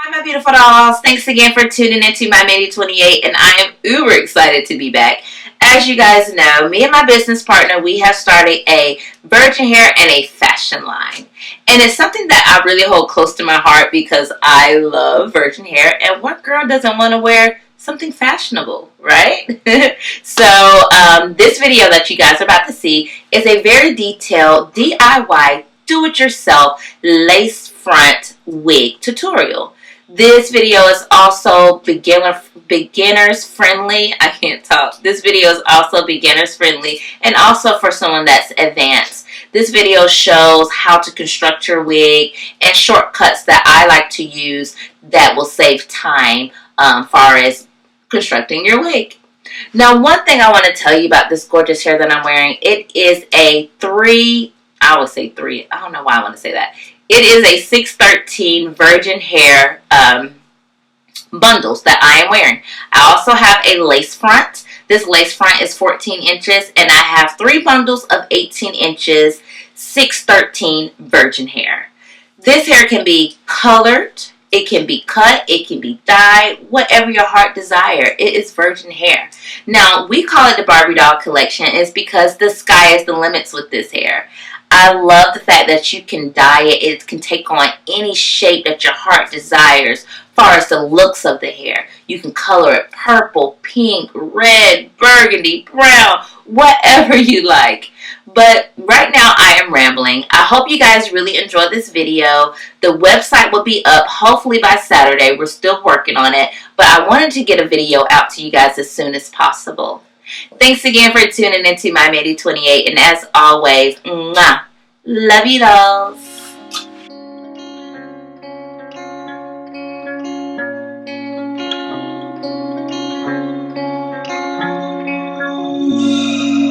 Hi, my beautiful dolls. Thanks again for tuning into my Maybe 28, and I am uber excited to be back. As you guys know, me and my business partner, we have started a virgin hair and a fashion line. And it's something that I really hold close to my heart because I love virgin hair, and what girl doesn't want to wear something fashionable, right? This video that you guys are about to see is a very detailed DIY, do-it-yourself lace front wig tutorial. This video is also beginners friendly. I can't talk. This video is also beginners friendly and also for someone that's advanced. This video shows how to construct your wig and shortcuts that I like to use that will save time far as constructing your wig. Now, one thing I want to tell you about this gorgeous hair that I'm wearing, it is a I don't know why I want to say that. It is a 613 virgin hair bundles that I am wearing. I also have a lace front. This lace front is 14 inches, and I have 3 bundles of 18 inches, 613 virgin hair. This hair can be colored, it can be cut, it can be dyed, whatever your heart desire. It is virgin hair. Now, we call it the Barbie doll collection. It's because the sky is the limits with this hair. I love the fact that you can dye it. It can take on any shape that your heart desires as far as the looks of the hair. You can color it purple, pink, red, burgundy, brown, whatever you like. But right now I am rambling. I hope you guys really enjoyed this video. The website will be up hopefully by Saturday. We're still working on it. But I wanted to get a video out to you guys as soon as possible. Thanks again for tuning into my Maybe 28, and as always, mwah, love you dolls.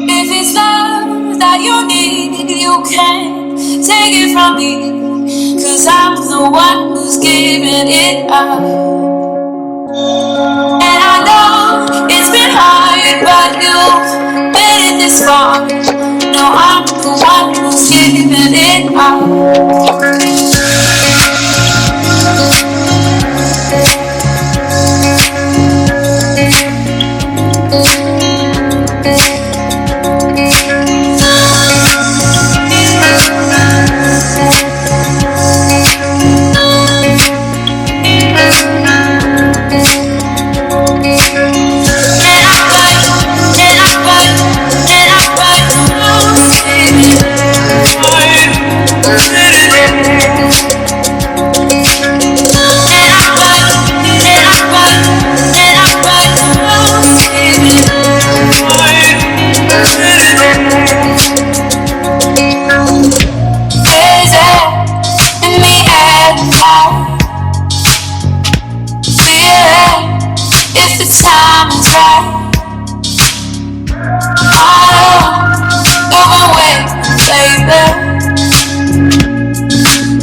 If it's love that you need, you can take it from me, 'cause I'm the one who's giving it up. And I know it's been hard, but you've made it this far. No, I'm the one who's giving it up.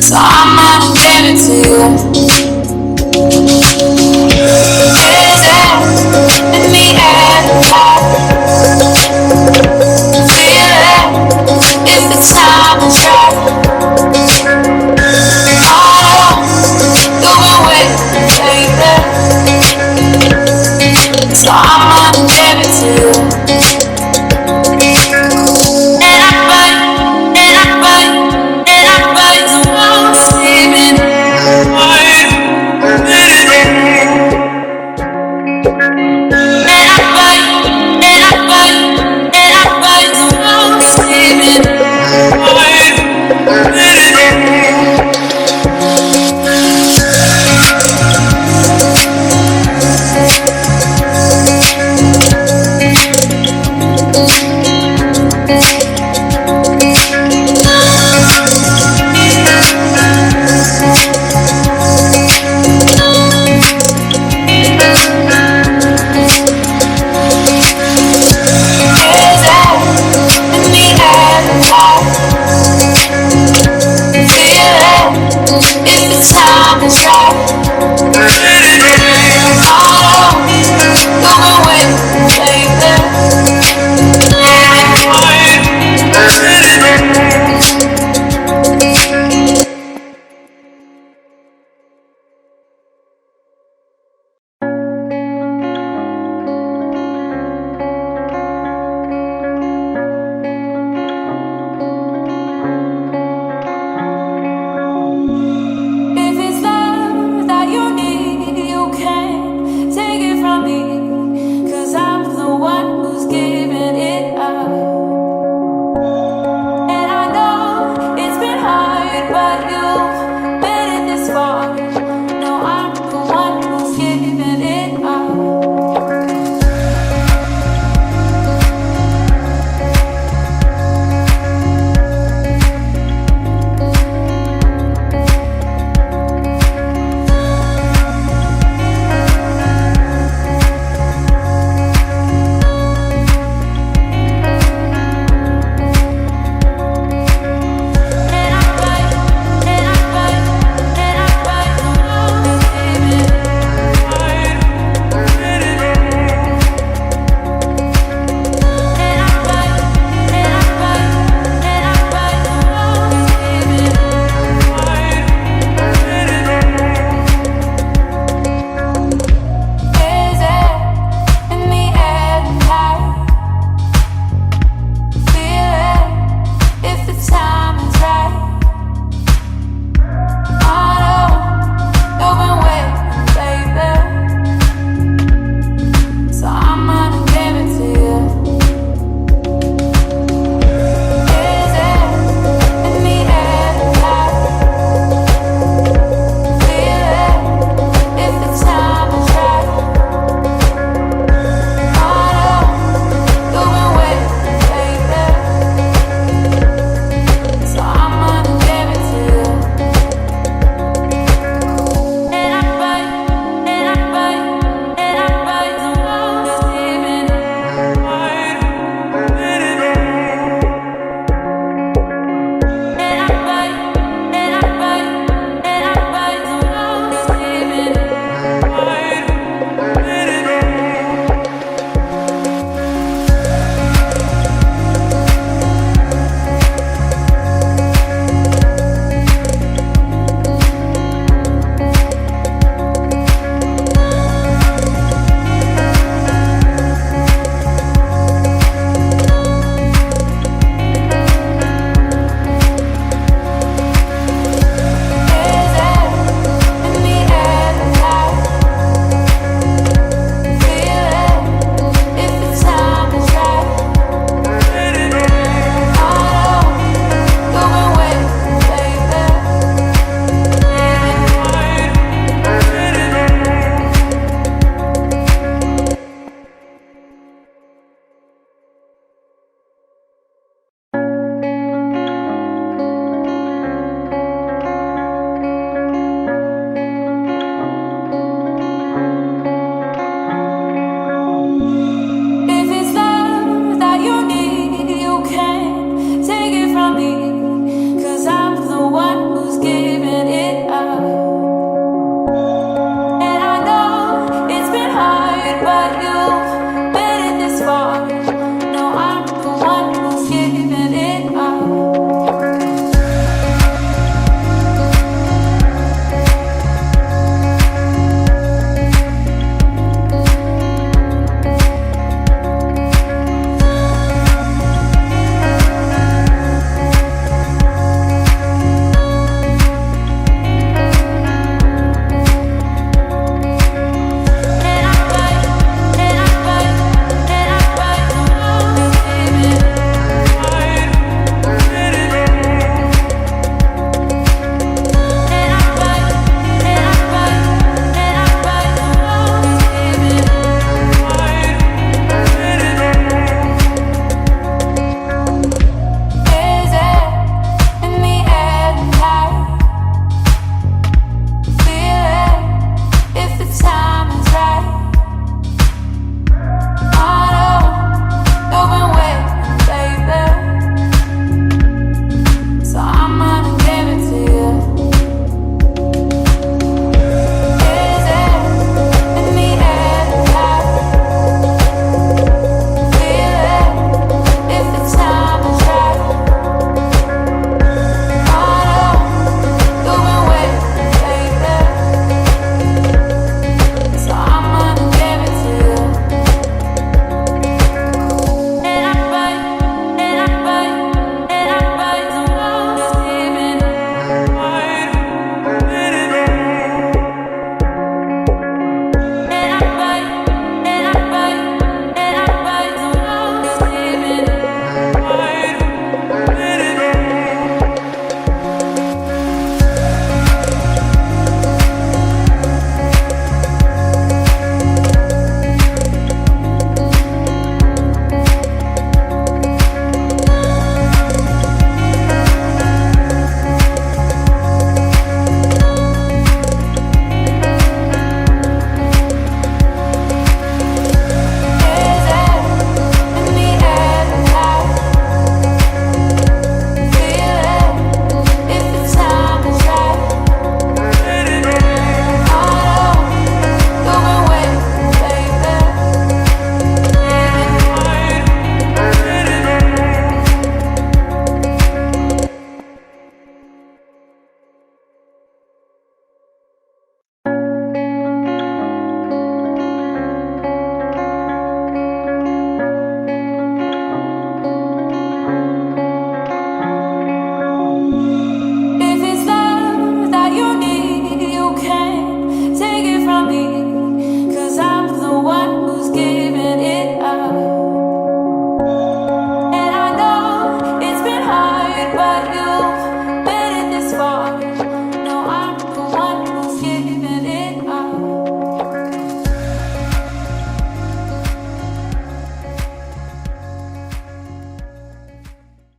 So I'm gonna give it to you.